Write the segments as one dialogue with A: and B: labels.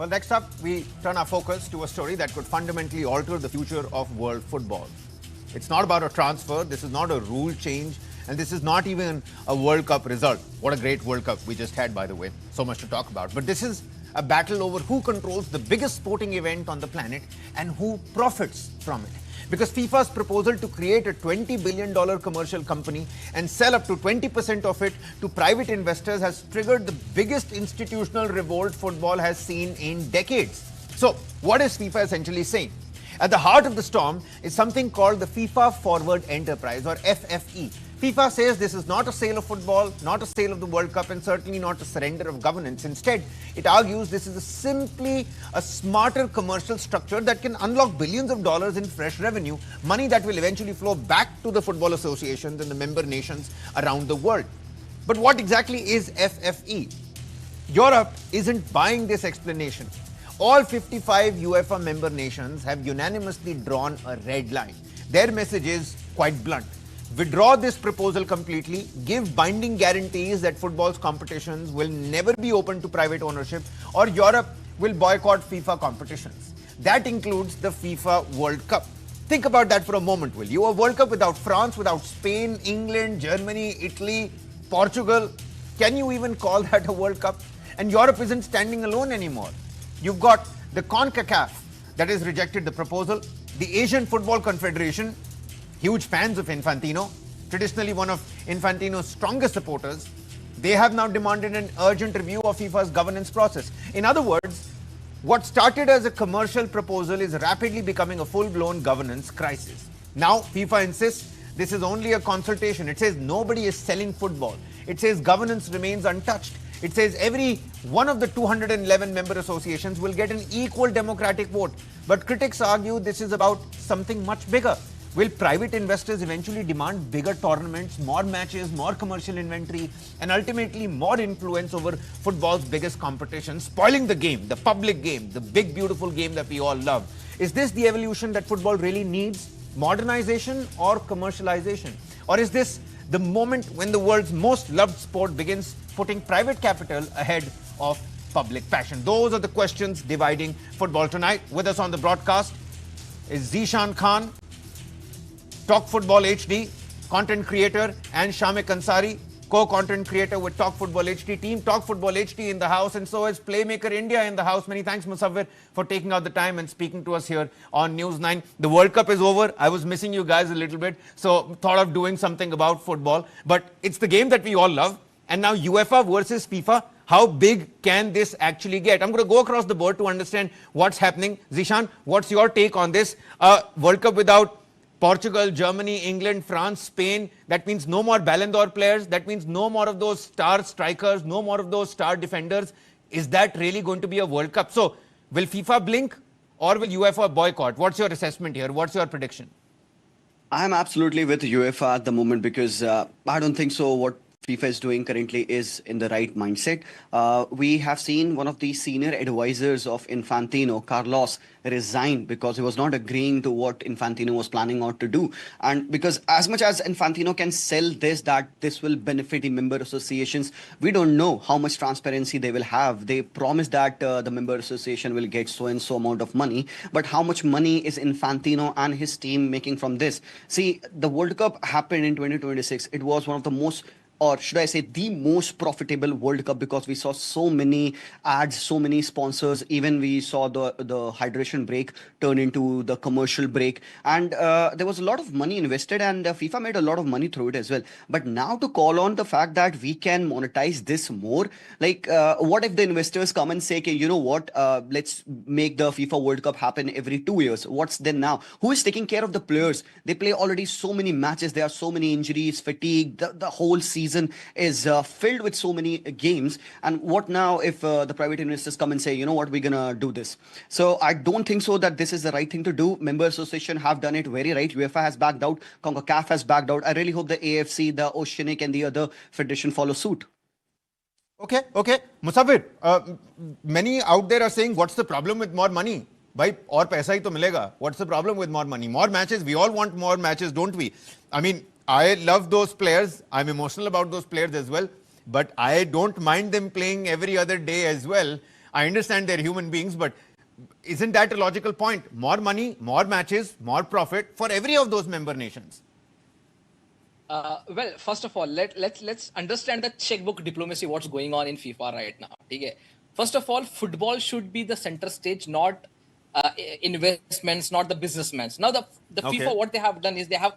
A: Well, next up, we turn our focus to a story that could fundamentally alter the future of world football. It's not about a transfer, this is not a rule change, and this is not even a World Cup result. What a great World Cup we just had, by the way. So much to talk about. But this is a battle over who controls the biggest sporting event on the planet and who profits from it. Because FIFA's proposal to create a $20 billion commercial company and sell up to 20% of it to private investors has triggered the biggest institutional revolt football has seen in decades. So, what is FIFA essentially saying? At the heart of the storm is something called the FIFA Forward Enterprise, or FFE. FIFA says this is not a sale of football, not a sale of the World Cup, and certainly not a surrender of governance. Instead, it argues this is simply a smarter commercial structure that can unlock billions of dollars in fresh revenue, money that will eventually flow back to the football associations and the member nations around the world. But what exactly is FFE? Europe isn't buying this explanation. All 55 UEFA member nations have unanimously drawn a red line. Their message is quite blunt. Withdraw this proposal completely, give binding guarantees that football's competitions will never be open to private ownership, or Europe will boycott FIFA competitions. That includes the FIFA World Cup. Think about that for a moment, will you? A World Cup without France, without Spain, England, Germany, Italy, Portugal. Can you even call that a World Cup? And Europe isn't standing alone anymore. You've got the CONCACAF that has rejected the proposal, the Asian Football Confederation, huge fans of Infantino, traditionally one of Infantino's strongest supporters. They have now demanded an urgent review of FIFA's governance process. In other words, what started as a commercial proposal is rapidly becoming a full-blown governance crisis. Now, FIFA insists this is only a consultation. It says nobody is selling football. It says governance remains untouched. It says every one of the 211 member associations will get an equal democratic vote. But critics argue this is about something much bigger. Will private investors eventually demand bigger tournaments, more matches, more commercial inventory, and ultimately more influence over football's biggest competition, spoiling the game, the public game, the big, beautiful game that we all love? Is this the evolution that football really needs? Modernization or commercialization? Or is this the moment when the world's most loved sport begins putting private capital ahead of public passion? Those are the questions dividing football tonight. With us on the broadcast is Zishan Khan, Talk Football HD, content creator, and Shamik Ansari, co-content creator with Talk Football HD team. Talk Football HD in the house, and so is Playmaker India in the house. Many thanks, Musawwir, for taking out the time and speaking to us here on News 9. The World Cup is over. I was missing you guys a little bit, so thought of doing something about football. But it's the game that we all love. And now UEFA versus FIFA. How big can this actually get? I'm going to go across the board to understand what's happening. Zishan, what's your take on this? World Cup without Portugal, Germany, England, France, Spain. That means no more Ballon d'Or players. That means no more of those star strikers, no more of those star defenders. Is that really going to be a World Cup? So, will FIFA blink or will UEFA boycott? What's your assessment here? What's your prediction?
B: I'm absolutely with UEFA at the moment because I don't think so. What FIFA is doing currently is in the right mindset. We have seen one of the senior advisors of Infantino, Carlos, resign because he was not agreeing to what Infantino was planning out to do. And because as much as Infantino can sell this, that this will benefit the member associations, we don't know how much transparency they will have. They promise that the member association will get so and so amount of money, but how much money is Infantino and his team making from this? See, the World Cup happened in 2026. It was one of the most, or should I say the most profitable World Cup, because we saw so many ads, so many sponsors. Even we saw the hydration break turn into the commercial break. And there was a lot of money invested, and FIFA made a lot of money through it as well. But now to call on the fact that we can monetize this more, like what if the investors come and say, okay, you know what, let's make the FIFA World Cup happen every 2 years. What's then now? Who is taking care of the players? They play already so many matches. There are so many injuries, fatigue, the whole season is filled with so many games. And what now if the private investors come and say, you know what, we're gonna do this? So I don't think so that this is the right thing to do. Member association have done it very right. UEFA has backed out, CONCACAF has backed out. I really hope the AFC, the Oceanic, and the other federation follow suit.
A: Okay. Musawwir, many out there are saying, what's the problem with more money? Bhai, aur paisa hi to milega. What's the problem with more money? More matches. We all want more matches, don't we? I mean, I love those players. I'm emotional about those players as well. But I don't mind them playing every other day as well. I understand they're human beings, but isn't that a logical point? More money, more matches, more profit for every of those member nations.
C: Well, first of all, let's understand the checkbook diplomacy, what's going on in FIFA right now. Okay? First of all, football should be the center stage, not investments, not the businessmen. Now, the
A: Okay.
C: FIFA, what they have done is they have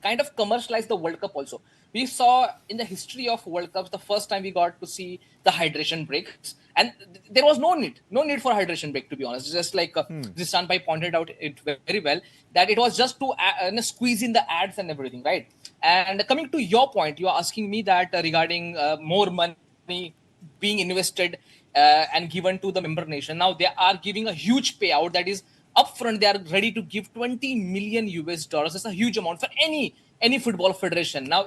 C: kind of commercialized the World Cup also. We saw in the history of World Cups, the first time we got to see the hydration breaks. And there was no need for hydration break, to be honest. Just like Zishan Bhai pointed out it very well, that it was just to squeeze in the ads and everything, right? And coming to your point, you are asking me that regarding more money being invested and given to the member nation. Now they are giving a huge payout that is upfront. They are ready to give 20 million US dollars. That's a huge amount for any football federation. Now,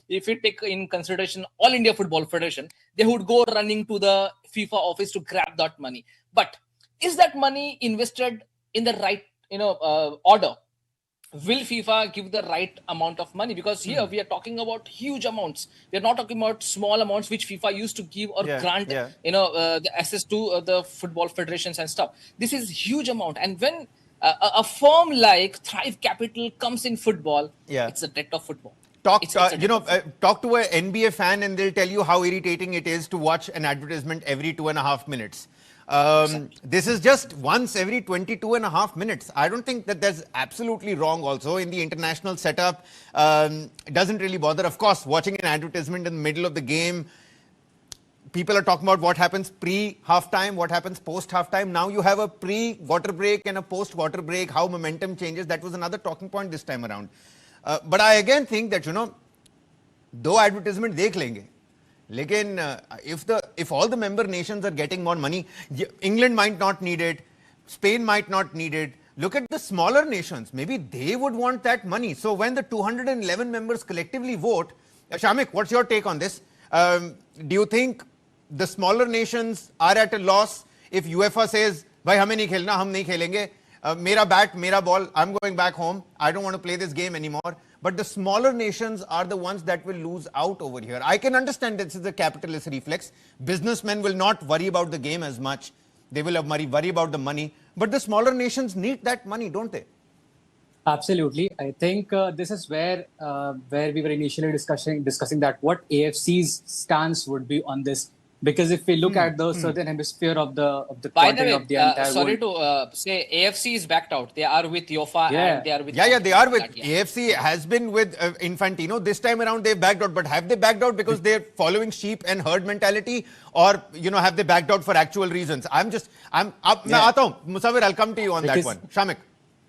C: if you take in consideration All India Football Federation, they would go running to the FIFA office to grab that money. But is that money invested in the right, order? Will FIFA give the right amount of money? Because here we are talking about huge amounts. We are not talking about small amounts which FIFA used to give or grant, the access to the football federations and stuff. This is huge amount. And when a firm like Thrive Capital comes in football, it's a debt of football.
A: Talk to an NBA fan and they'll tell you how irritating it is to watch an advertisement every 2.5 minutes. This is just once every 22.5 minutes. I don't think that that's absolutely wrong also in the international setup. It doesn't really bother. Of course, watching an advertisement in the middle of the game, people are talking about what happens pre-halftime, what happens post-halftime. Now you have a pre-water break and a post-water break, how momentum changes. That was another talking point this time around. But I again think that, though advertisement dekh lenge, lekin if all the member nations are getting more money, England might not need it, Spain might not need it. Look at the smaller nations. Maybe they would want that money. So when the 211 members collectively vote, Shamik, what's your take on this? Do you think the smaller nations are at a loss if UEFA says, "Bhai, hame nahi khelna, hum nahi khelenge. Mera bat, mera ball. I'm going back home. I don't want to play this game anymore." But the smaller nations are the ones that will lose out over here. I can understand this is a capitalist reflex. Businessmen will not worry about the game as much. They will worry about the money. But the smaller nations need that money, don't they?
D: Absolutely. I think this is where we were initially discussing that what AFC's stance would be on this. Because if we look at the southern hemisphere of the
C: By the way,
D: of the entire
C: sorry
D: world,
C: to say, AFC is backed out. They are with UEFA and they are with...
A: they are with... AFC has been with Infantino. This time around, they've backed out. But have they backed out because they're following sheep and herd mentality? Or, have they backed out for actual reasons? Musawir, I'll come to you on that one. Shamik.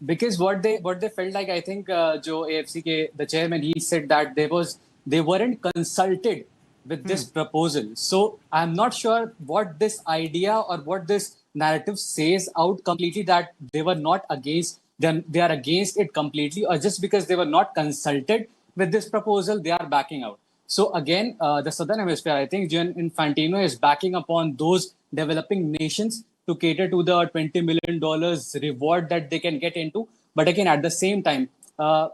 D: Because what they felt like, I think, Joe AFC, the chairman, he said that they weren't consulted with this proposal. So I'm not sure what this idea or what this narrative says out completely, that they were not against them, they are against it completely, or just because they were not consulted with this proposal, they are backing out. So again, the Southern Hemisphere, I think Gianni Infantino is backing upon those developing nations to cater to the $20 million reward that they can get into. But again, at the same time,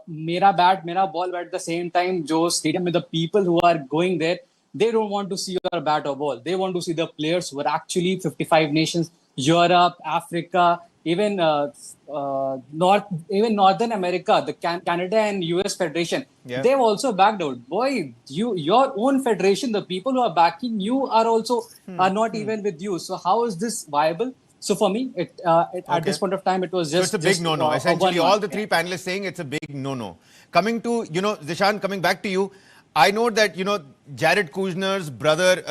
D: mera bat, mera ball, but at the same time, Joe Stadium, with the people who are going there, they don't want to see your bat or ball. They want to see the players who are actually 55 nations, Europe, Africa, even Northern America, the Canada and US Federation. They've also backed out. Boy, your own federation, the people who are backing you are also are not even with you. So how is this viable? So for me, at this point of time, it was just...
A: So it's a big no-no. Essentially, all the three panelists saying it's a big no-no. Coming to, Zishan, coming back to you, I know that, Jared Kushner's brother,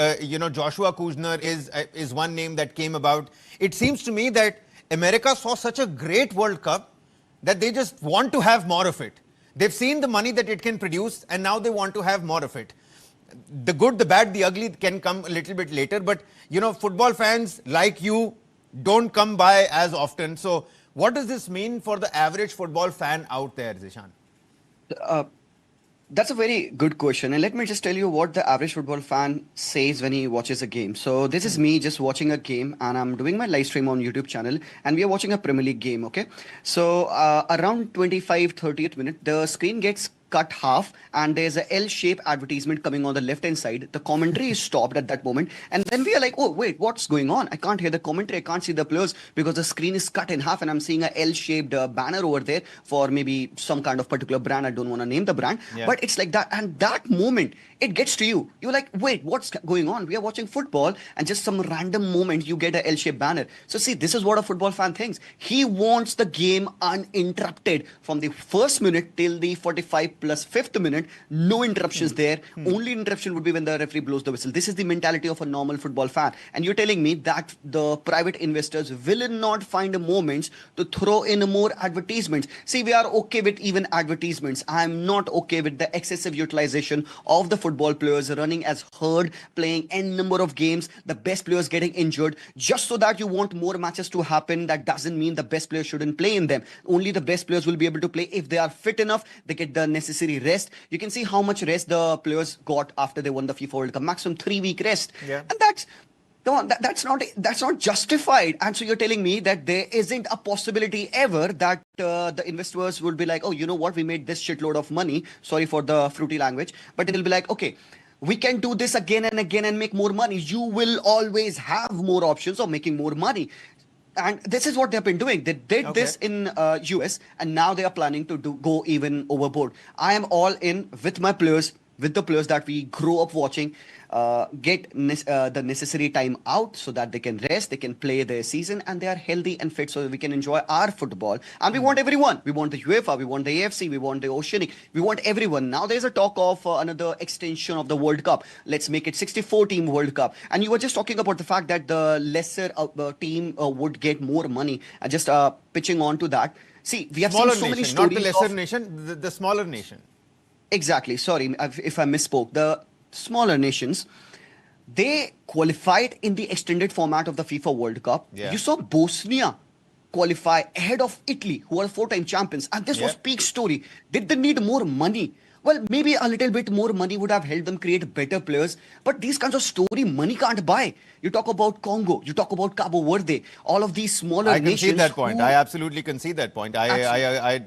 A: Joshua Kushner is one name that came about. It seems to me that America saw such a great World Cup that they just want to have more of it. They've seen the money that it can produce and now they want to have more of it. The good, the bad, the ugly can come a little bit later. But, football fans like you don't come by as often. So what does this mean for the average football fan out there, Zishan?
B: That's a very good question. And let me just tell you what the average football fan says when he watches a game. So this is me just watching a game and I'm doing my live stream on YouTube channel and we are watching a Premier League game, okay? So around 25, 30th minute, the screen gets cut half and there's a L-shaped advertisement coming on the left-hand side. The commentary is stopped at that moment. And then we are like, oh, wait, what's going on? I can't hear the commentary. I can't see the players because the screen is cut in half and I'm seeing a L-shaped banner over there for maybe some kind of particular brand. I don't want to name the brand, but it's like that. And that moment, it gets to you. You're like, wait, what's going on? We are watching football and just some random moment you get a L-shaped banner. So see, this is what a football fan thinks. He wants the game uninterrupted from the first minute till the 45 plus fifth minute. No interruptions there. Only interruption would be when the referee blows the whistle. This is the mentality of a normal football fan. And you're telling me that the private investors will not find moments to throw in more advertisements. See, we are okay with even advertisements. I'm not okay with the excessive utilization of the football players running as herd, playing n number of games, the best players getting injured just so that you want more matches to happen. That doesn't mean the best players shouldn't play in them. Only the best players will be able to play if they are fit enough. They get the necessary rest. You can see how much rest the players got after they won the FIFA World Cup. Maximum 3-week rest. And that's not justified. And so you're telling me that there isn't a possibility ever that the investors would be like, oh, you know what, we made this shitload of money. Sorry for the fruity language, but it'll be like, okay, we can do this again and again and make more money. You will always have more options of making more money. And this is what they've been doing. They did this in US and now they are planning to go even overboard. I am all in with my players, with the players that we grow up watching, get the necessary time out so that they can rest, they can play their season and they are healthy and fit so that we can enjoy our football. And we want everyone. We want the UEFA, we want the AFC, we want the Oceanic, we want everyone. Now there's a talk of another extension of the World Cup. Let's make it 64-team World Cup. And you were just talking about the fact that the lesser team would get more money. Just pitching on to that. See, we have
A: smaller
B: seen so
A: nation,
B: many stories.
A: not the lesser nation, the smaller nation.
B: Exactly. Sorry if I misspoke. The smaller nations, they qualified in the extended format of the FIFA World Cup. You saw Bosnia qualify ahead of Italy, who are 4-time champions. And this was peak story. Did they need more money? Well, maybe a little bit more money would have helped them create better players. But these kinds of story, money can't buy. You talk about Congo, you talk about Cabo Verde, all of these smaller nations.
A: I concede that point. I absolutely concede that point. I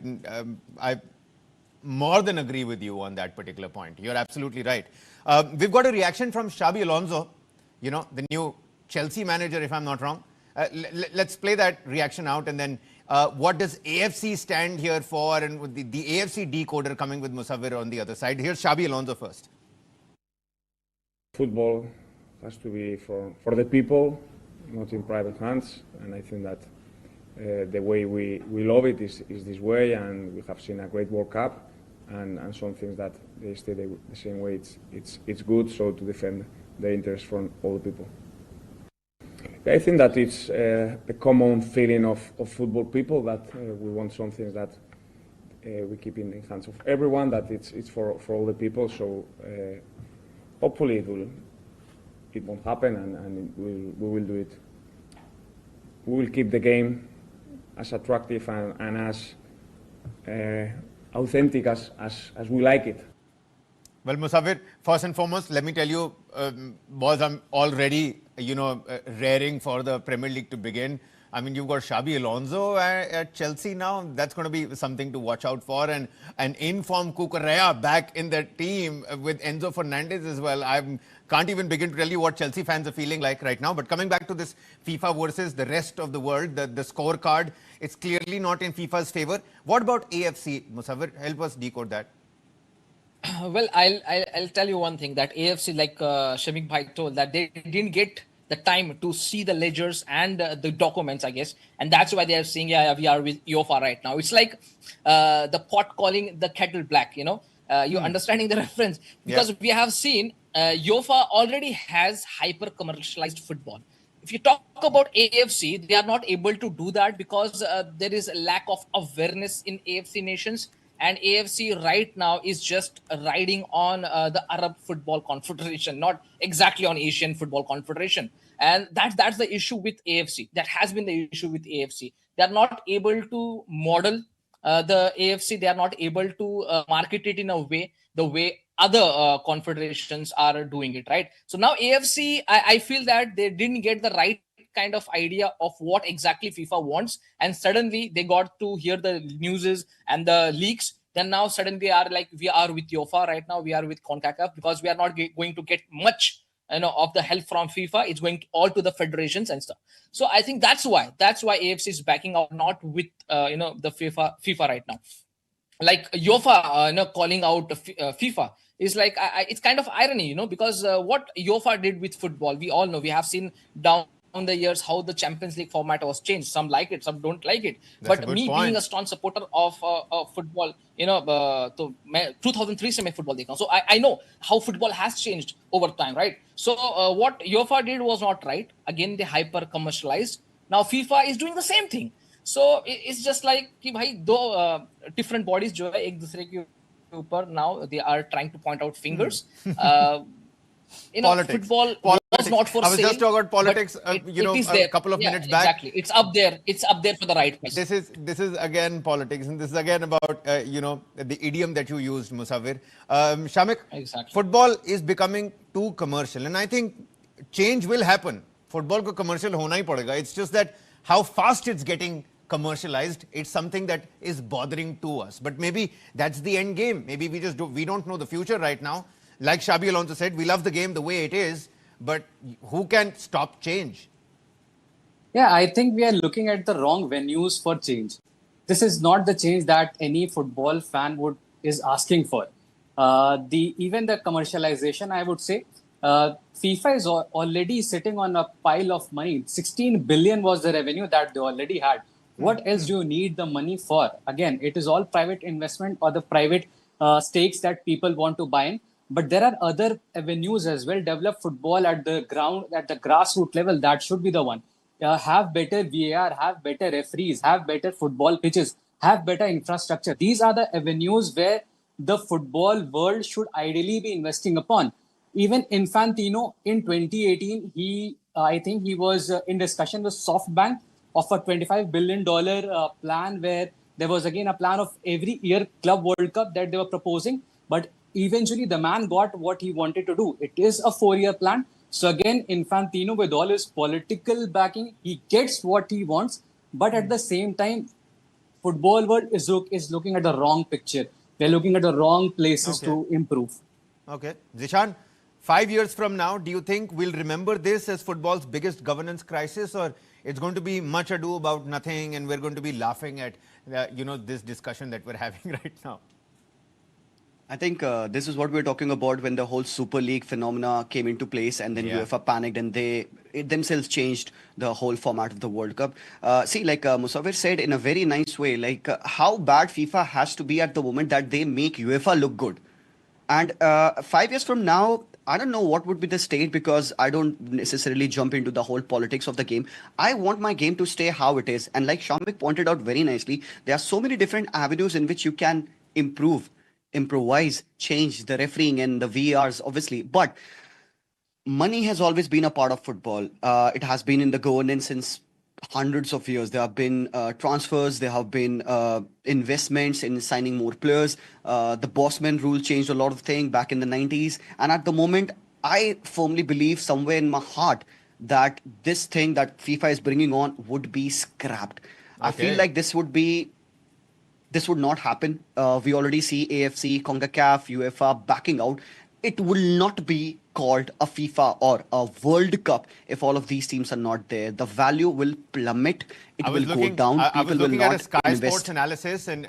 A: more than agree with you on that particular point. You're absolutely right. We've got a reaction from Xabi Alonso, you know, the new Chelsea manager, if I'm not wrong. Let's play that reaction out and then what does AFC stand here for, and with the AFC decoder coming with Musawwir on the other side. Here's Xabi Alonso first.
E: Football has to be for the people, not in private hands, and I think that the way we love it is this way, and we have seen a great World Cup and some things that they stay the same way. It's good, so to defend the interest from all the people. I think that it's the common feeling of football people that we want some things that we keep in the hands of everyone, that it's for all the people. So hopefully it won't happen, and we will do it. We will keep the game as attractive and as authentic as we like it.
A: Well, Musawwir, first and foremost, let me tell you, boys, I'm already, raring for the Premier League to begin. I mean, you've got Xabi Alonso at Chelsea now. That's going to be something to watch out for. And an in-form Cucurella back in the team with Enzo Fernandez as well. I can't even begin to tell you what Chelsea fans are feeling like right now. But coming back to this FIFA versus the rest of the world, the scorecard, it's clearly not in FIFA's favor. What about AFC, Musawwir? Help us decode that.
C: Well, I'll tell you one thing, that AFC, like Shamik Bhai told, that they didn't get the time to see the ledgers and the documents, I guess. And that's why they are saying, yeah, we are with UEFA right now. It's like the pot calling the kettle black, you're understanding the reference. Because we have seen UEFA already has hyper-commercialized football. If you talk about AFC, they are not able to do that because there is a lack of awareness in AFC nations. And AFC right now is just riding on the Arab Football Confederation, not exactly on Asian Football Confederation. And that's the issue with AFC. That has been the issue with AFC. They are not able to model the AFC. They are not able to market it in a way, the way other confederations are doing it, right? So now AFC, I feel that they didn't get the right kind of idea of what exactly FIFA wants, and suddenly they got to hear the newses and the leaks Then now suddenly are like, we are with UEFA right now, we are with CONCACAF, because we are not going to get much of the help from FIFA. It's going all to the federations and stuff. So I think that's why AFC is backing out, not with the FIFA right now. Like UEFA calling out FIFA is like, it's kind of irony, because what UEFA did with football, we all know. We have seen down the years how the Champions League format was changed. Some like it, some don't like it.
A: That's
C: But me being a strong supporter of football, 2003 se main football dekha. So I know how football has changed over time, right? So what UEFA did was not right. Again, they hyper commercialized. Now FIFA is doing the same thing. So it's just like कि भाई दो different bodies जो है एक दूसरे के ऊपर now they are trying to point out fingers.
A: Politics.
C: Football was not for
A: I was
C: sale,
A: just talking about politics,
C: it is there.
A: a couple of minutes back.
C: Exactly. It's up there. It's up there for the right price.
A: This is again politics, and this is again about the idiom that you used, Musawir. Shamik,
C: Exactly.
A: football is becoming too commercial, and I think change will happen. Football ko commercial hona hi padega. It's just that how fast it's getting commercialized, it's something that is bothering to us. But maybe that's the end game. Maybe we don't know the future right now. Like Shabi Alonso said, we love the game the way it is, but who can stop change?
D: Yeah, I think we are looking at the wrong venues for change. This is not the change that any football fan is asking for. Even the commercialization, I would say, FIFA is already sitting on a pile of money. 16 billion was the revenue that they already had. What else do you need the money for? Again, it is all private investment or the private stakes that people want to buy in. But there are other avenues as well. Develop football at the ground, at the grassroots level. That should be the one. Have better VAR, have better referees, have better football pitches, have better infrastructure. These are the avenues where the football world should ideally be investing upon. Even Infantino in 2018, I think he was in discussion with SoftBank of a $25 billion plan, where there was again a plan of every year Club World Cup that they were proposing. But eventually the man got what he wanted to do. It is a 4-year plan. So again, Infantino, with all his political backing, he gets what he wants. But at the same time, football world is looking at the wrong picture. They're looking at the wrong places to improve.
A: Okay. Zishan, 5 years from now, do you think we'll remember this as football's biggest governance crisis, or it's going to be much ado about nothing and we're going to be laughing at this discussion that we're having right now?
B: I think this is what we're talking about when the whole Super League phenomena came into place, and then UEFA panicked and they themselves changed the whole format of the World Cup. Like Musawir said in a very nice way, like how bad FIFA has to be at the moment that they make UEFA look good. And 5 years from now, I don't know what would be the state, because I don't necessarily jump into the whole politics of the game. I want my game to stay how it is. And like Shamik pointed out very nicely, there are so many different avenues in which you can improve, improvise, change the refereeing and the VRs, obviously. But money has always been a part of football. It has been in the governance since hundreds of years. There have been transfers, there have been investments in signing more players. The Bossman rule changed a lot of things back in the 90s. And at the moment, I firmly believe somewhere in my heart that this thing that FIFA is bringing on would be scrapped. I feel like this would not happen. We already see AFC, CONCACAF, UEFA backing out. It will not be called a FIFA or a World Cup if all of these teams are not there. The value will plummet. It will go down.
A: I was looking at a Sky
B: invest.
A: Sports analysis, and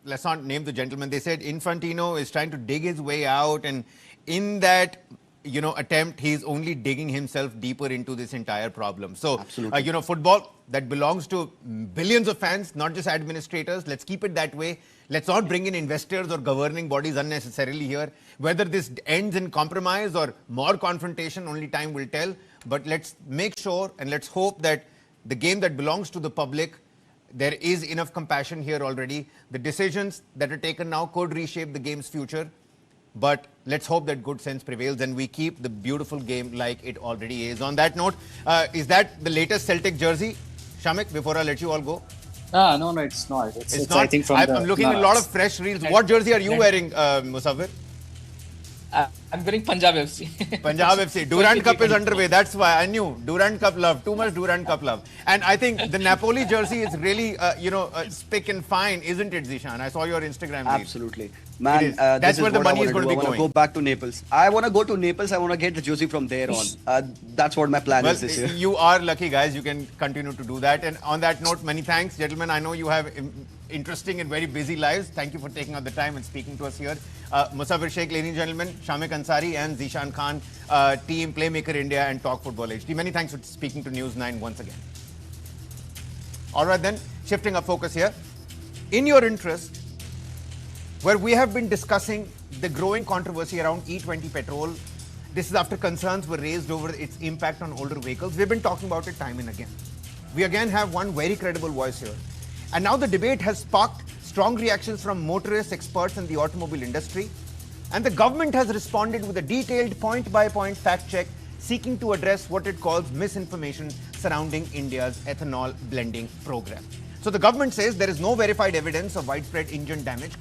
A: let's not name the gentleman. They said Infantino is trying to dig his way out, and in that attempt, he's only digging himself deeper into this entire problem. So, football that belongs to billions of fans, not just administrators. Let's keep it that way. Let's not bring in investors or governing bodies unnecessarily here. Whether this ends in compromise or more confrontation, only time will tell. But let's make sure and let's hope that the game that belongs to the public, there is enough compassion here already. The decisions that are taken now could reshape the game's future. But let's hope that good sense prevails and we keep the beautiful game like it already is. On that note, is that the latest Celtic jersey? Shamik, before I let you all go.
D: No, it's not. It's not.
A: I think I'm looking at a lot of fresh reels. What jersey are you wearing, Musawir?
C: I'm wearing Punjab FC.
A: Punjab FC. Durand Cup is underway. That's why I knew. Durand Cup love. Too much Durand Cup love. And I think the Napoli jersey is really, spick and fine, isn't it, Zishan? I saw your Instagram reel.
B: Absolutely. Man,
A: is.
B: this
A: That's
B: is
A: where the
B: what I
A: money is
B: wanna
A: going
B: do.
A: to be
B: I want
A: going.
B: to go back to Naples. I want to go to Naples. I want to get the jersey from there on. That's what my plan
A: Well,
B: is this year.
A: you are lucky, guys. You can continue to do that. And on that note, many thanks, gentlemen. I know you have interesting and very busy lives. Thank you for taking out the time and speaking to us here. Musafir Sheikh, ladies and gentlemen, Shamik Ansari and Zishan Khan, team Playmaker India and Talk Football HD. Many thanks for speaking to News 9 once again. All right then, shifting our focus here. In your interest, where we have been discussing the growing controversy around E20 petrol. This is after concerns were raised over its impact on older vehicles. We've been talking about it time and again. We again have one very credible voice here. And now the debate has sparked strong reactions from motorists, experts in the automobile industry. And the government has responded with a detailed point-by-point fact check seeking to address what it calls misinformation surrounding India's ethanol blending program. So the government says there is no verified evidence of widespread engine damage